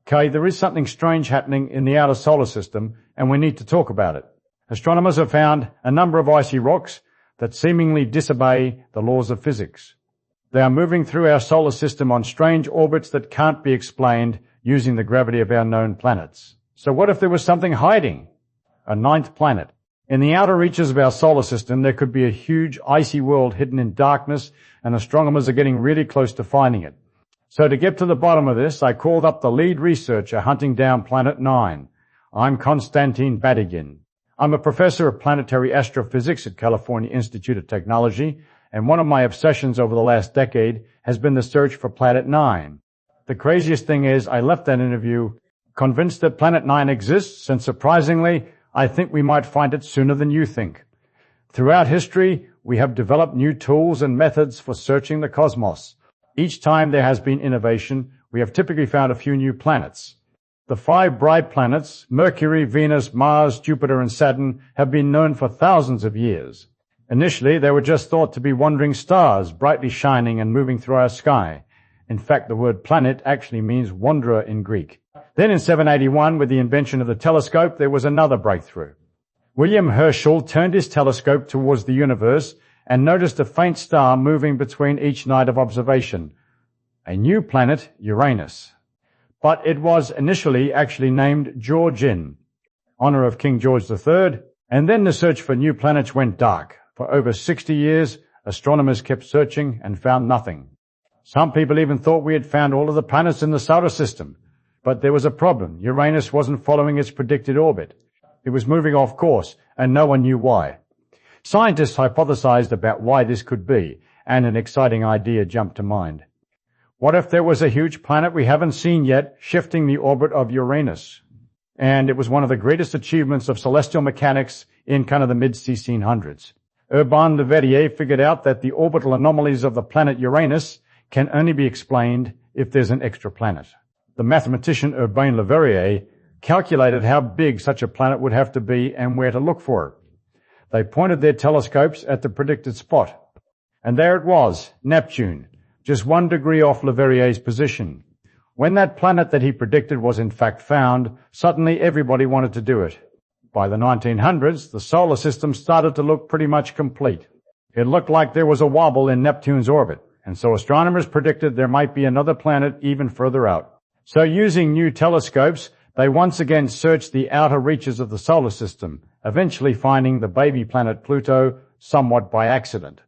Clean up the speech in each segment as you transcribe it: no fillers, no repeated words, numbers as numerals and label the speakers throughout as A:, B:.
A: Okay, there is something strange happening in the outer solar system, and we need to talk about it. Astronomers have found a number of icy rocks that seemingly disobey the laws of physics. They are moving through our solar system on strange orbits that can't be explained using the gravity of our known planets. So what if there was something hiding? A ninth planet. In the outer reaches of our solar system, there could be a huge icy world hidden in darkness, and astronomers are getting really close to finding it. So to get to the bottom of this, I called up the lead researcher hunting down Planet 9. I'm Konstantin Batygin. I'm a professor of planetary astrophysics at California Institute of Technology, and one of my obsessions over the last decade has been the search for Planet 9. The craziest thing is I left that interview convinced that Planet 9 exists, and surprisingly, I think we might find it sooner than you think. Throughout history, we have developed new tools and methods for searching the cosmos. Each time there has been innovation, we have typically found a few new planets. The 5 bright planets, Mercury, Venus, Mars, Jupiter, and Saturn, have been known for thousands of years. Initially, they were just thought to be wandering stars, brightly shining and moving through our sky. In fact, the word planet actually means wanderer in Greek. Then in 781, with the invention of the telescope, there was another breakthrough. William Herschel turned his telescope towards the universe and noticed a faint star moving between each night of observation. A new planet, Uranus. But it was initially actually named Georgian, honor of King George III, and then the search for new planets went dark. For over 60 years, astronomers kept searching and found nothing. Some people even thought we had found all of the planets in the solar system. But there was a problem. Uranus wasn't following its predicted orbit. It was moving off course, and no one knew why. Scientists hypothesized about why this could be, and an exciting idea jumped to mind. What if there was a huge planet we haven't seen yet shifting the orbit of Uranus? And it was one of the greatest achievements of celestial mechanics in kind of the mid-1600s. Urbain Le Verrier figured out that the orbital anomalies of the planet Uranus can only be explained if there's an extra planet. The mathematician Urbain Le Verrier calculated how big such a planet would have to be and where to look for it. They pointed their telescopes at the predicted spot. And there it was, Neptune, just 1 degree off Le Verrier's position. When that planet that he predicted was in fact found, suddenly everybody wanted to do it. By the 1900s, the solar system started to look pretty much complete. It looked like there was a wobble in Neptune's orbit, and so astronomers predicted there might be another planet even further out. So using new telescopes, they once again searched the outer reaches of the solar system, eventually finding the baby planet Pluto somewhat by accident.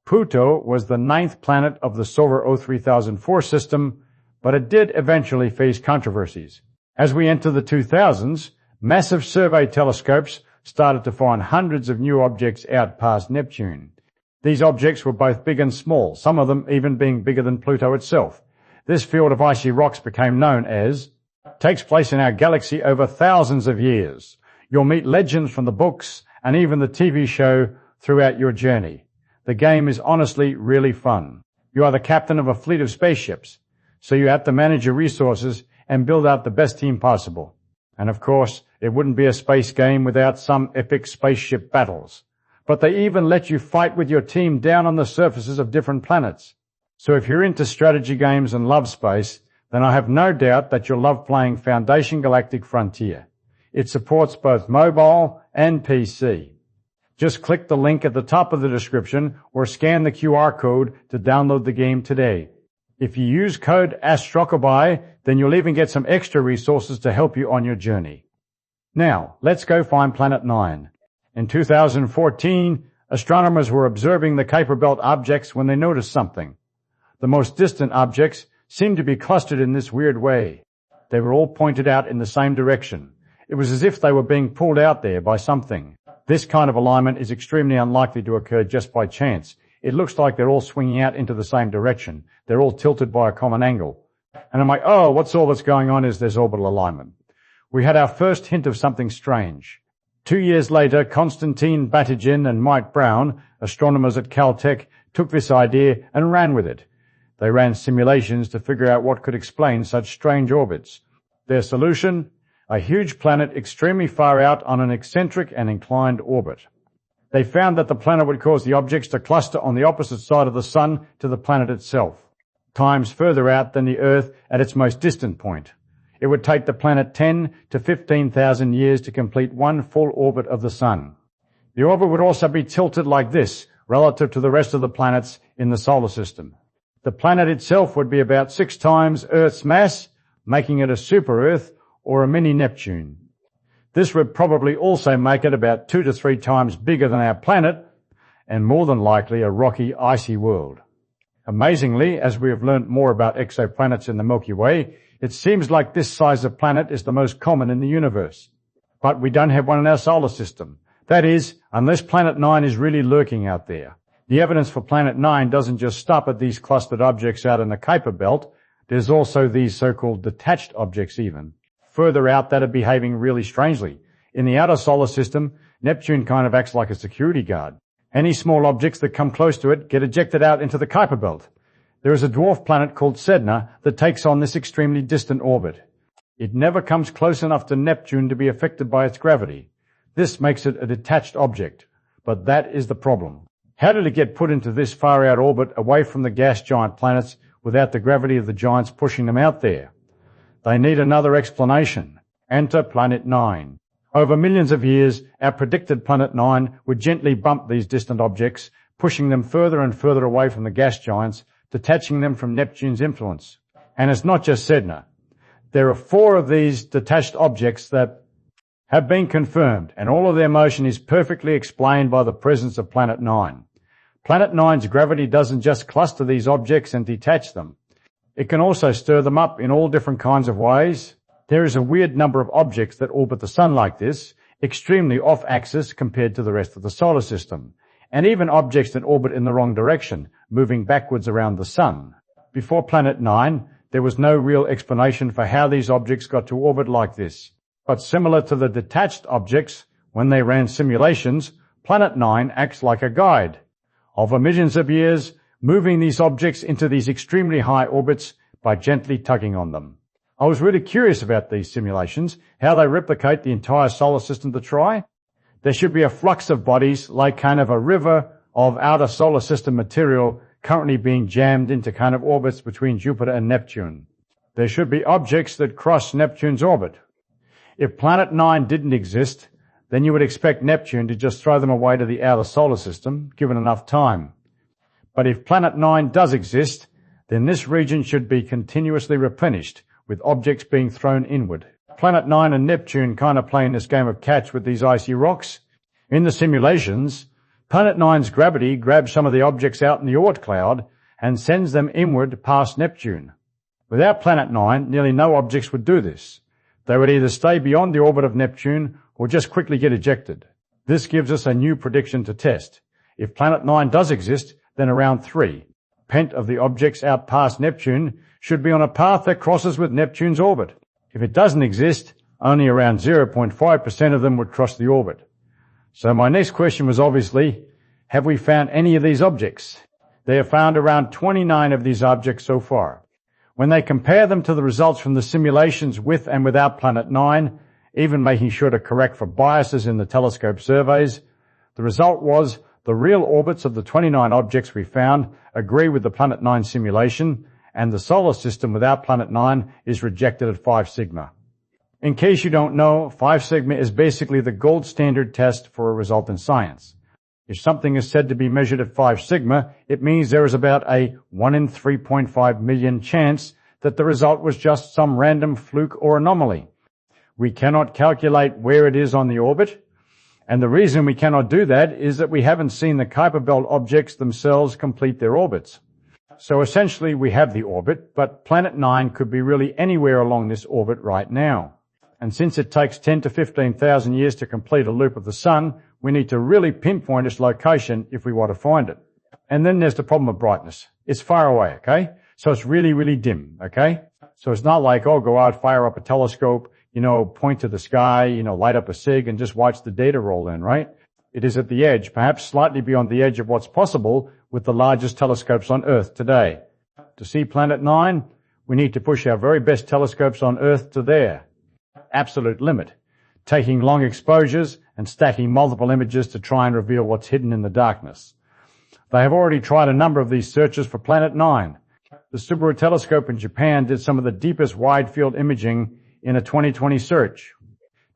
A: Pluto was the 9th planet of the solar O3004 system, but it did eventually face controversies. As we enter the 2000s, massive survey telescopes started to find hundreds of new objects out past Neptune. These objects were both big and small, some of them even being bigger than Pluto itself. This field of icy rocks became known as takes place in our galaxy over thousands of years. You'll meet legends from the books and even the TV show throughout your journey. The game is honestly really fun. You are the captain of a fleet of spaceships, so you have to manage your resources and build out the best team possible. And of course, it wouldn't be a space game without some epic spaceship battles. But they even let you fight with your team down on the surfaces of different planets. So if you're into strategy games and love space, then I have no doubt that you'll love playing Foundation Galactic Frontier. It supports both mobile and PC. Just click the link at the top of the description or scan the QR code to download the game today. If you use code ASTROCOBY, then you'll even get some extra resources to help you on your journey. Now, let's go find Planet 9. In 2014, astronomers were observing the Kuiper Belt objects when they noticed something. The most distant objects seemed to be clustered in this weird way. They were all pointed out in the same direction. It was as if they were being pulled out there by something. This kind of alignment is extremely unlikely to occur just by chance. It looks like they're all swinging out into the same direction. They're all tilted by a common angle. And I'm like, oh, what's all that's going on is there's orbital alignment. We had our first hint of something strange. 2 years later, Konstantin Batygin and Mike Brown, astronomers at Caltech, took this idea and ran with it. They ran simulations to figure out what could explain such strange orbits. Their solution? A huge planet extremely far out on an eccentric and inclined orbit. They found that the planet would cause the objects to cluster on the opposite side of the Sun to the planet itself, times further out than the Earth at its most distant point. It would take the planet 10 to 15,000 years to complete one full orbit of the Sun. The orbit would also be tilted like this relative to the rest of the planets in the solar system. The planet itself would be about 6 times Earth's mass, making it a super-Earth or a mini-Neptune. This would probably also make it about 2 to 3 times bigger than our planet, and more than likely a rocky, icy world. Amazingly, as we have learnt more about exoplanets in the Milky Way, it seems like this size of planet is the most common in the universe. But we don't have one in our solar system. That is, unless Planet 9 is really lurking out there. The evidence for Planet 9 doesn't just stop at these clustered objects out in the Kuiper Belt. There's also these so-called detached objects even, further out that are behaving really strangely. In the outer solar system, Neptune kind of acts like a security guard. Any small objects that come close to it get ejected out into the Kuiper Belt. There is a dwarf planet called Sedna that takes on this extremely distant orbit. It never comes close enough to Neptune to be affected by its gravity. This makes it a detached object, but that is the problem. How did it get put into this far-out orbit away from the gas giant planets without the gravity of the giants pushing them out there? They need another explanation. Enter Planet 9. Over millions of years, our predicted Planet 9 would gently bump these distant objects, pushing them further and further away from the gas giants, detaching them from Neptune's influence. And it's not just Sedna. There are 4 of these detached objects that have been confirmed, and all of their motion is perfectly explained by the presence of Planet 9. Planet 9's gravity doesn't just cluster these objects and detach them. It can also stir them up in all different kinds of ways. There is a weird number of objects that orbit the Sun like this, extremely off-axis compared to the rest of the solar system, and even objects that orbit in the wrong direction, moving backwards around the Sun. Before Planet 9, there was no real explanation for how these objects got to orbit like this. But similar to the detached objects, when they ran simulations, Planet 9 acts like a guide. Over millions of years, moving these objects into these extremely high orbits by gently tugging on them. I was really curious about these simulations, how they replicate the entire solar system to try. There should be a flux of bodies, like kind of a river of outer solar system material currently being jammed into kind of orbits between Jupiter and Neptune. There should be objects that cross Neptune's orbit. If Planet 9 didn't exist, then you would expect Neptune to just throw them away to the outer solar system, given enough time. But if Planet 9 does exist, then this region should be continuously replenished, with objects being thrown inward. Planet 9 and Neptune kind of playing this game of catch with these icy rocks. In the simulations, Planet 9's gravity grabs some of the objects out in the Oort cloud and sends them inward past Neptune. Without Planet 9, nearly no objects would do this. They would either stay beyond the orbit of Neptune or just quickly get ejected. This gives us a new prediction to test. If Planet 9 does exist, then around 3, pent of the objects out past Neptune should be on a path that crosses with Neptune's orbit. If it doesn't exist, only around 0.5% of them would cross the orbit. So my next question was obviously, have we found any of these objects? They have found around 29 of these objects so far. When they compare them to the results from the simulations with and without Planet 9, even making sure to correct for biases in the telescope surveys, the result was the real orbits of the 29 objects we found agree with the Planet 9 simulation, and the solar system without Planet 9 is rejected at 5 sigma. In case you don't know, 5 sigma is basically the gold standard test for a result in science. If something is said to be measured at 5 sigma, it means there is about a 1 in 3.5 million chance that the result was just some random fluke or anomaly. We cannot calculate where it is on the orbit, and the reason we cannot do that is that we haven't seen the Kuiper Belt objects themselves complete their orbits. So essentially we have the orbit, but Planet 9 could be really anywhere along this orbit right now. And since it takes 10 to 15,000 years to complete a loop of the Sun, we need to really pinpoint its location if we want to find it. And then there's the problem of brightness. It's far away, okay? So it's really, really dim, okay? So it's not like, oh, go out, fire up a telescope, point to the sky, light up a SIG and just watch the data roll in, right? It is at the edge, perhaps slightly beyond the edge of what's possible with the largest telescopes on Earth today. To see Planet 9, we need to push our very best telescopes on Earth to their absolute limit, taking long exposures and stacking multiple images to try and reveal what's hidden in the darkness. They have already tried a number of these searches for Planet 9. The Subaru telescope in Japan did some of the deepest wide-field imaging in a 2020 search.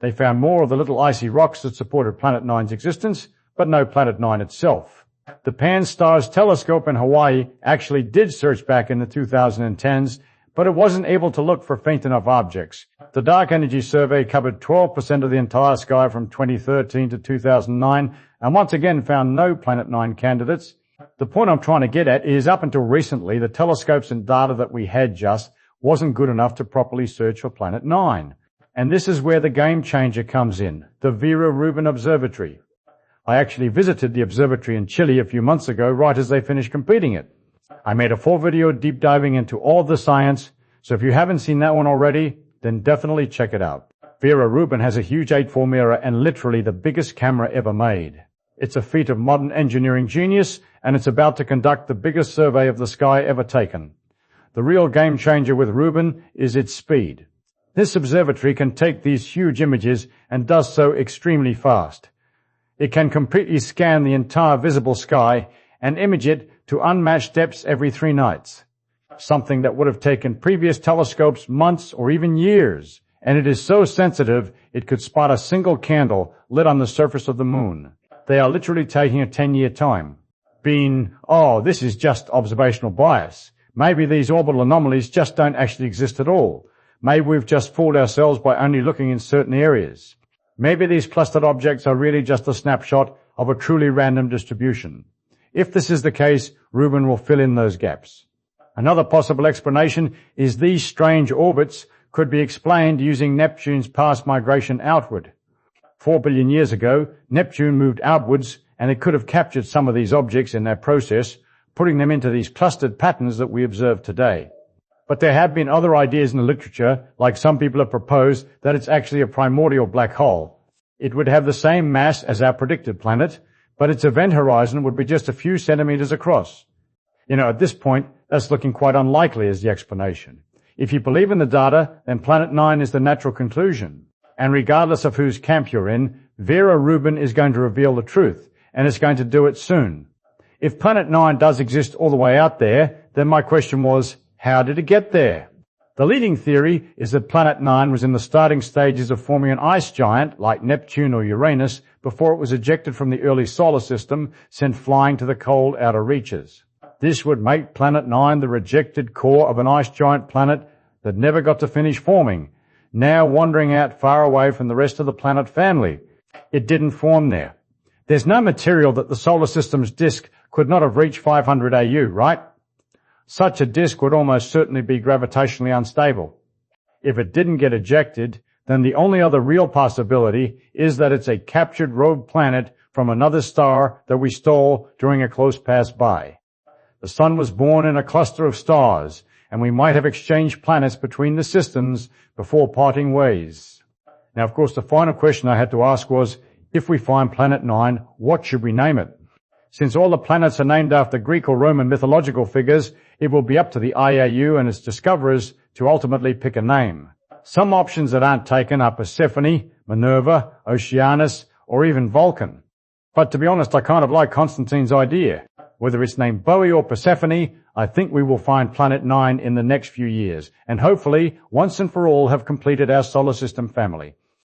A: They found more of the little icy rocks that supported Planet 9's existence, but no Planet 9 itself. The Pan-STARRS telescope in Hawaii actually did search back in the 2010s, but it wasn't able to look for faint enough objects. The Dark Energy Survey covered 12% of the entire sky from 2013 to 2009, and once again found no Planet 9 candidates. The point I'm trying to get at is up until recently, the telescopes and data that we had just wasn't good enough to properly search for Planet 9. And this is where the game changer comes in, the Vera Rubin Observatory. I actually visited the observatory in Chile a few months ago, right as they finished completing it. I made a full video deep diving into all of the science, so if you haven't seen that one already, then definitely check it out. Vera Rubin has a huge 8.4 mirror and literally the biggest camera ever made. It's a feat of modern engineering genius, and it's about to conduct the biggest survey of the sky ever taken. The real game changer with Rubin is its speed. This observatory can take these huge images and does so extremely fast. It can completely scan the entire visible sky and image it to unmatched depths every 3 nights, something that would have taken previous telescopes months or even years, and it is so sensitive it could spot a single candle lit on the surface of the moon. They are literally taking a 10-year time. This is just observational bias. Maybe these orbital anomalies just don't actually exist at all. Maybe we've just fooled ourselves by only looking in certain areas. Maybe these clustered objects are really just a snapshot of a truly random distribution. If this is the case, Rubin will fill in those gaps. Another possible explanation is these strange orbits could be explained using Neptune's past migration outward. 4 billion years ago, Neptune moved outwards, and it could have captured some of these objects in that process, putting them into these clustered patterns that we observe today. But there have been other ideas in the literature, like some people have proposed that it's actually a primordial black hole. It would have the same mass as our predicted planet, but its event horizon would be just a few centimeters across. At this point, that's looking quite unlikely as the explanation. If you believe in the data, then Planet 9 is the natural conclusion. And regardless of whose camp you're in, Vera Rubin is going to reveal the truth, and it's going to do it soon. If Planet 9 does exist all the way out there, then my question was, how did it get there? The leading theory is that Planet 9 was in the starting stages of forming an ice giant like Neptune or Uranus before it was ejected from the early solar system, sent flying to the cold outer reaches. This would make Planet 9 the rejected core of an ice giant planet that never got to finish forming, now wandering out far away from the rest of the planet family. It didn't form there. There's no material that the solar system's disk could not have reached 500 AU, right? Such a disk would almost certainly be gravitationally unstable. If it didn't get ejected, then the only other real possibility is that it's a captured rogue planet from another star that we stole during a close pass-by. The sun was born in a cluster of stars, and we might have exchanged planets between the systems before parting ways. Now, of course, the final question I had to ask was, if we find Planet 9, what should we name it? Since all the planets are named after Greek or Roman mythological figures, it will be up to the IAU and its discoverers to ultimately pick a name. Some options that aren't taken are Persephone, Minerva, Oceanus, or even Vulcan. But to be honest, I kind of like Constantine's idea. Whether it's named Bowie or Persephone, I think we will find Planet 9 in the next few years, and hopefully, once and for all, have completed our solar system family.